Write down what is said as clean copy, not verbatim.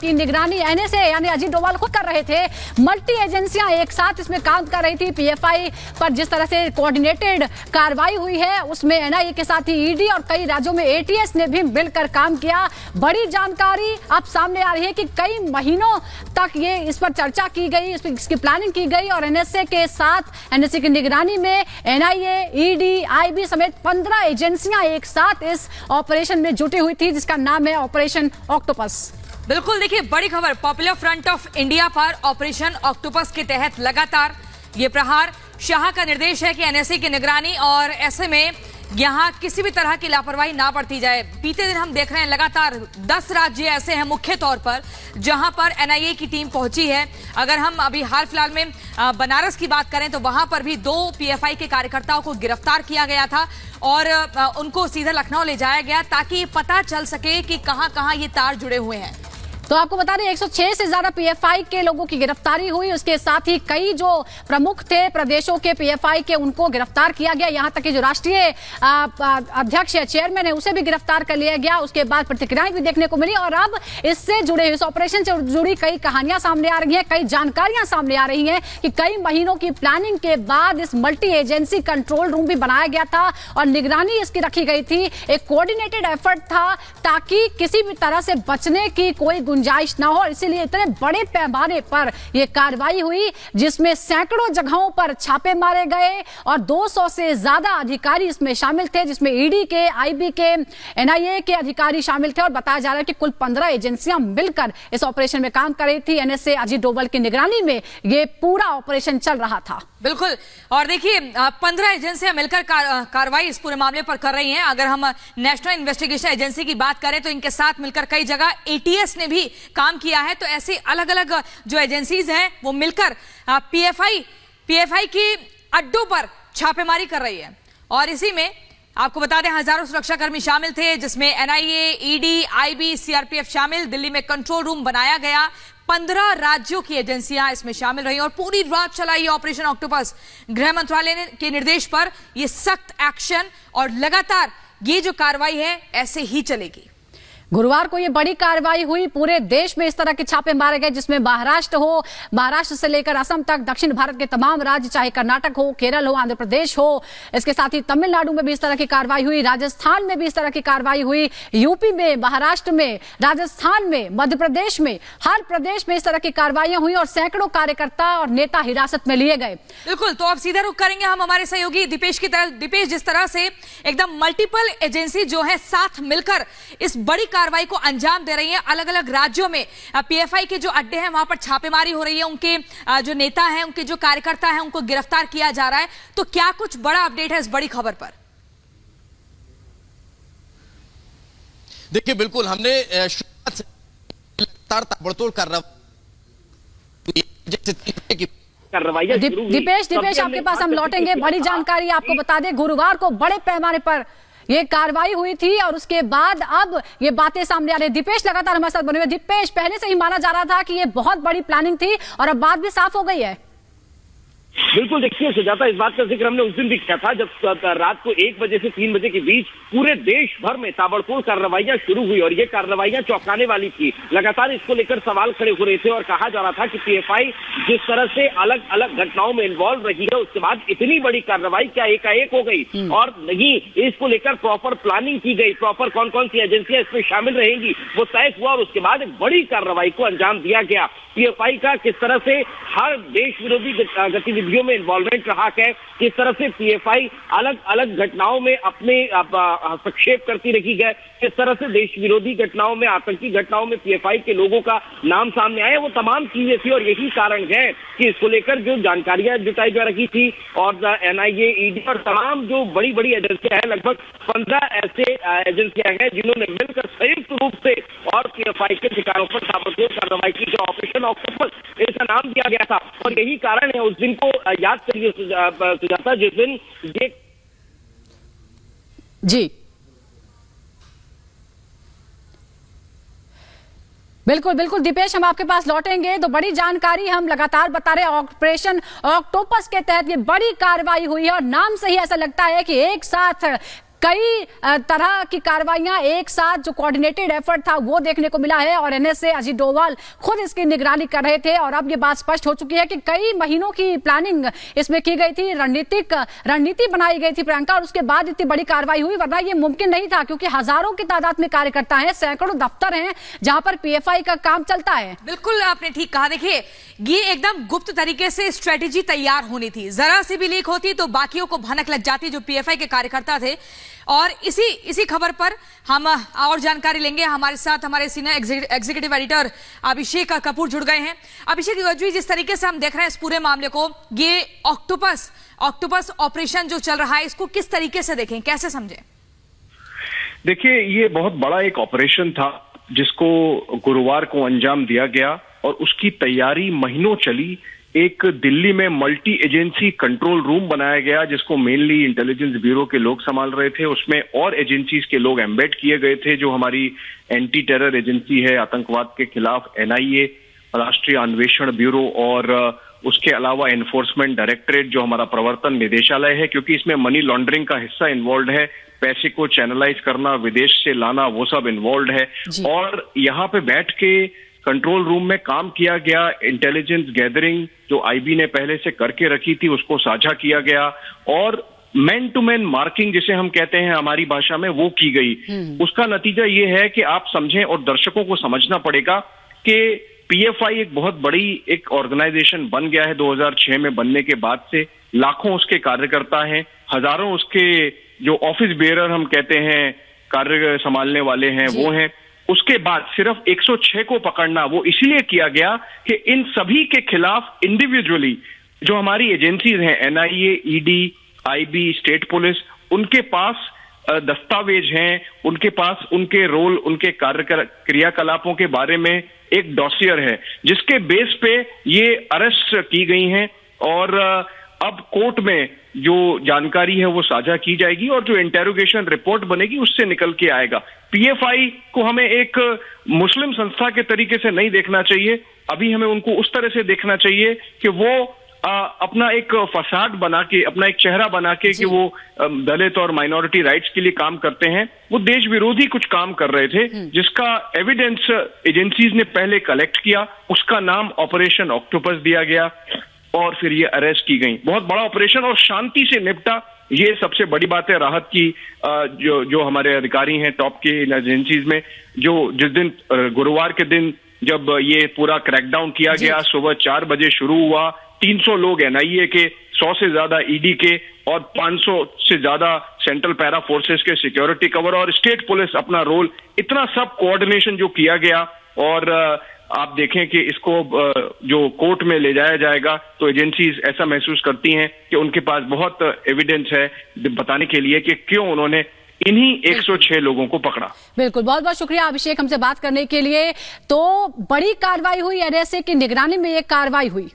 की निगरानी एनएसए यानी अजीत डोभाल खुद कर रहे थे। मल्टी एजेंसियां एक साथ इसमें काम कर रही थी। पीएफआई पर जिस तरह से कोऑर्डिनेटेड कार्रवाई हुई है उसमें एनआईए के साथ ही ईडी और कई राज्यों में एटीएस ने भी मिलकर काम किया। बड़ी जानकारी अब सामने आ रही है कि कई महीनों तक ये इस पर चर्चा की गई, इसकी प्लानिंग की गई और एनएसए के साथ एनएसए की निगरानी में एनआईए, ईडी, आईबी समेत 15 एजेंसियां एक साथ इस ऑपरेशन में जुटी हुई थी जिसका नाम है ऑपरेशन ऑक्टोपस। बिल्कुल, देखिए बड़ी खबर पॉपुलर फ्रंट ऑफ इंडिया पर ऑपरेशन ऑक्टोपस के तहत लगातार ये प्रहार। शाह का निर्देश है कि एनएसए की निगरानी और ऐसे में यहां किसी भी तरह की लापरवाही ना बरती जाए। बीते दिन हम देख रहे हैं लगातार 10 राज्य ऐसे हैं मुख्य तौर पर जहां पर एनआईए की टीम पहुंची है। अगर हम अभी हाल फिलहाल में बनारस की बात करें तो वहां पर भी 2 पीएफआई के कार्यकर्ताओं को गिरफ्तार किया गया था और उनको सीधा लखनऊ ले जाया गया ताकि ये पता चल सके कि कहां कहां ये तार जुड़े हुए हैं। तो आपको बता दें 106 से ज्यादा पीएफआई के लोगों की गिरफ्तारी हुई। उसके साथ ही कई जो प्रमुख थे प्रदेशों के पीएफआई के उनको गिरफ्तार किया गया। यहां तक कि जो राष्ट्रीय अध्यक्ष है, चेयरमैन है, उसे भी गिरफ्तार कर लिया गया। उसके बाद प्रतिक्रियाएं भी देखने को मिली और अब इससे जुड़े इस ऑपरेशन से जुड़ी कई कहानियां सामने आ रही हैं, कई जानकारियां सामने आ रही हैं कि कई महीनों की प्लानिंग के बाद इस मल्टी एजेंसी कंट्रोल रूम भी बनाया गया था और निगरानी इसकी रखी गई थी। एक कोऑर्डिनेटेड एफर्ट था ताकि किसी भी तरह से बचने की कोई गुंजाइश ना हो। इसीलिए इतने बड़े पैमाने पर यह कार्रवाई हुई जिसमें सैकड़ों जगहों पर छापे मारे गए और 200 से ज्यादा अधिकारी इसमें शामिल थे, जिसमें ईडी के, आईबी के, एनआईए के अधिकारी शामिल थे और बताया जा रहा है कि कुल 15 एजेंसियां मिलकर इस ऑपरेशन में काम कर रही थी। एनएसए अजीत डोभाल की निगरानी में यह पूरा ऑपरेशन चल रहा था। बिल्कुल, और देखिए 15 एजेंसियां मिलकर कार्रवाई इस पूरे मामले पर कर रही हैं। अगर हम नेशनल इन्वेस्टिगेशन एजेंसी की बात करें तो इनके साथ मिलकर कई जगह एटीएस ने भी काम किया है। तो ऐसी अलग अलग जो एजेंसीज हैं वो मिलकर पीएफआई की अड्डों पर छापेमारी कर रही है और इसी में आपको बता दें हजारों सुरक्षाकर्मी शामिल थे जिसमें एनआईए, ईडी, आईबी, सीआरपीएफ शामिल। दिल्ली में कंट्रोल रूम बनाया गया। 15 राज्यों की एजेंसियां इसमें शामिल रही और पूरी रात चला ये ऑपरेशन ऑक्टोपस। गृह मंत्रालय के निर्देश पर यह सख्त एक्शन और लगातार ये जो कार्रवाई है ऐसे ही चलेगी। गुरुवार को ये बड़ी कार्रवाई हुई। पूरे देश में इस तरह के छापे मारे गए जिसमें महाराष्ट्र से लेकर असम तक, दक्षिण भारत के तमाम राज्य, चाहे कर्नाटक हो, केरल हो, आंध्र प्रदेश हो, इसके साथ ही तमिलनाडु में भी इस तरह की कार्रवाई हुई, राजस्थान में भी इस तरह की कार्रवाई हुई, यूपी में, महाराष्ट्र में, राजस्थान में, मध्य प्रदेश में, हर प्रदेश में इस तरह की कार्रवाइयां हुई और सैकड़ों कार्यकर्ता और नेता हिरासत में लिए गए। बिल्कुल, तो अब सीधा रुख करेंगे हम हमारे सहयोगी दीपेश की तरफ। दीपेश, जिस तरह से एकदम मल्टीपल एजेंसी जो है साथ मिलकर इस बड़ी कार्रवाई को अंजाम दे रही है, अलग अलग राज्यों में पीएफआई के जो अड्डे हैं वहां पर छापेमारी हो रही है, उनके जो नेता हैं, उनके जो कार्यकर्ता हैं उनको गिरफ्तार किया जा रहा है। तो क्या कुछ बड़ा अपडेट है इस बड़ी खबर पर? देखिए, बिल्कुल हमने शुरुआत से लगातार ताबड़तोड़ कार्रवाई दीपेश आपके पास हम लौटेंगे। बड़ी जानकारी आपको बता दें, गुरुवार को बड़े पैमाने पर ये कार्रवाई हुई थी और उसके बाद अब ये बातें सामने आ रही है। दीपेश लगातार हमारे साथ बने हुए। दीपेश, पहले से ही माना जा रहा था कि ये बहुत बड़ी प्लानिंग थी और अब बात भी साफ हो गई है। बिल्कुल, देखिए सुजाता, इस बात का जिक्र हमने उस दिन भी किया था जब रात को 1 बजे से 3 बजे के बीच पूरे देश भर में ताबड़तोड़ कार्रवाइयां शुरू हुई और ये कार्रवाइयां चौंकाने वाली थी। लगातार इसको लेकर सवाल खड़े हो रहे थे और कहा जा रहा था कि पीएफआई जिस तरह से अलग अलग घटनाओं में इन्वॉल्व रही है उसके बाद इतनी बड़ी कार्रवाई क्या एकाएक हो गई और नहीं, इसको लेकर प्रॉपर प्लानिंग की गई, प्रॉपर कौन कौन सी एजेंसियां इसमें शामिल रहेंगी वो तय हुआ और उसके बाद एक बड़ी कार्रवाई को अंजाम दिया गया। पीएफआई का किस तरह से हर देश विरोधी गतिविधियों में इन्वॉल्वमेंट रहा है, किस तरह से पीएफआई अलग अलग घटनाओं में अपने हस्तक्षेप करती रही है, किस तरह से देश विरोधी घटनाओं में, आतंकी घटनाओं में पीएफआई के लोगों का नाम सामने आया, वो तमाम चीजें थी और यही कारण है कि इसको लेकर जो जानकारियां जुटाई जा रही थी और एनआईए, ईडी और तमाम जो बड़ी बड़ी एजेंसियां हैं, लगभग 15 ऐसे एजेंसियां हैं जिन्होंने मिलकर संयुक्त रूप से और पीएफआई के ठिकानों पर ताबड़तोड़ कार्रवाई की। जो ऑपरेशन ऑक्टोपस इसका नाम दिया गया था और यही कारण है, उस दिन को याद करिए सुजाता, जिस दिन ये जी बिल्कुल बिल्कुल दीपेश, हम आपके पास लौटेंगे। तो बड़ी जानकारी हम लगातार बता रहे हैं, ऑपरेशन ऑक्टोपस के तहत ये बड़ी कार्रवाई हुई है और नाम से ही ऐसा लगता है कि एक साथ कई तरह की कार्रवाइयां एक साथ, जो कोऑर्डिनेटेड एफर्ट था वो देखने को मिला है और एनएसए अजीत डोभाल खुद इसकी निगरानी कर रहे थे। और अब ये बात स्पष्ट हो चुकी है कि कई महीनों की प्लानिंग इसमें की गई थी, रणनीति बनाई गई थी प्रियंका, और उसके बाद इतनी बड़ी कार्रवाई हुई, वरना ये मुमकिन नहीं था क्योंकि हजारों की तादाद में कार्यकर्ता हैं, सैकड़ों दफ्तर हैं जहां पर पीएफआई का काम चलता है। बिल्कुल आपने ठीक कहा। देखिए ये एकदम गुप्त तरीके से स्ट्रेटेजी तैयार होनी थी, जरा सी भी लीक होती तो बाकियों को भनक लग जाती जो पीएफआई के कार्यकर्ता थे। और इसी खबर पर हम और जानकारी लेंगे। हमारे साथ हमारे senior executive editor Abhishek Kapoor जुड़ गए हैं। अभिषेक, जिस तरीके से हम देख रहे हैं इस पूरे मामले को, ये ऑक्टोपस ऑपरेशन जो चल रहा है, इसको किस तरीके से देखें, कैसे समझें? देखिए, ये बहुत बड़ा एक ऑपरेशन था जिसको गुरुवार को अंजाम दिया गया और उसकी तैयारी महीनों चली। एक दिल्ली में मल्टी एजेंसी कंट्रोल रूम बनाया गया जिसको मेनली इंटेलिजेंस ब्यूरो के लोग संभाल रहे थे। उसमें और एजेंसीज के लोग एम्बेड किए गए थे, जो हमारी एंटी टेरर एजेंसी है, आतंकवाद के खिलाफ एनआईए, राष्ट्रीय अन्वेषण ब्यूरो, और उसके अलावा एनफोर्समेंट डायरेक्टरेट जो हमारा प्रवर्तन निदेशालय है, क्योंकि इसमें मनी लॉन्ड्रिंग का हिस्सा इन्वॉल्व है, पैसे को चैनलाइज करना, विदेश से लाना, वो सब इन्वॉल्व है। और यहाँ पे बैठ के कंट्रोल रूम में काम किया गया। इंटेलिजेंस गैदरिंग जो आईबी ने पहले से करके रखी थी उसको साझा किया गया, और मैन टू मैन मार्किंग जिसे हम कहते हैं हमारी भाषा में, वो की गई। उसका नतीजा ये है कि आप समझें और दर्शकों को समझना पड़ेगा कि पीएफआई एक बहुत बड़ी एक ऑर्गेनाइजेशन बन गया है 2006 में बनने के बाद से। लाखों उसके कार्यकर्ता हैं, हजारों उसके जो ऑफिस बेयरर हम कहते हैं, कार्य संभालने वाले हैं, वो हैं। उसके बाद सिर्फ 106 को पकड़ना वो इसलिए किया गया कि इन सभी के खिलाफ इंडिविजुअली जो हमारी एजेंसीज हैं, NIA, ED, IB, state police, उनके पास दस्तावेज हैं, उनके पास उनके रोल, उनके क्रियाकलापों के बारे में एक डॉसियर है जिसके बेस पे ये अरेस्ट की गई हैं। और अब कोर्ट में जो जानकारी है वो साझा की जाएगी और जो इंटेरोगेशन रिपोर्ट बनेगी उससे निकल के आएगा। पीएफआई को हमें एक मुस्लिम संस्था के तरीके से नहीं देखना चाहिए, अभी हमें उनको उस तरह से देखना चाहिए कि वो अपना एक फसाद बना के, अपना एक चेहरा बना के कि वो दलित और माइनॉरिटी राइट्स के लिए काम करते हैं। वो देश विरोधी कुछ काम कर रहे थे जिसका एविडेंस एजेंसीज ने पहले कलेक्ट किया, उसका नाम ऑपरेशन ऑक्टोपस दिया गया और फिर ये अरेस्ट की गई। बहुत बड़ा ऑपरेशन और शांति से निपटा, ये सबसे बड़ी बात है। राहत की जो हमारे अधिकारी हैं टॉप के एजेंसीज में, जो जिस दिन गुरुवार के दिन जब ये पूरा क्रैकडाउन किया गया, सुबह 4 बजे शुरू हुआ, 300 लोग एनआईए के, 100 से ज्यादा ईडी के और 500 से ज्यादा सेंट्रल पैरा फोर्सेस के सिक्योरिटी कवर और स्टेट पुलिस अपना रोल, इतना सब कोऑर्डिनेशन जो किया गया। और आप देखें कि इसको जो कोर्ट में ले जाया जाएगा तो एजेंसीज ऐसा महसूस करती हैं कि उनके पास बहुत एविडेंस है बताने के लिए कि क्यों उन्होंने इन्हीं 106 लोगों को पकड़ा। बिल्कुल, बहुत बहुत शुक्रिया अभिषेक हमसे बात करने के लिए। तो बड़ी कार्रवाई हुई, एनएसए की निगरानी में ये कार्रवाई हुई।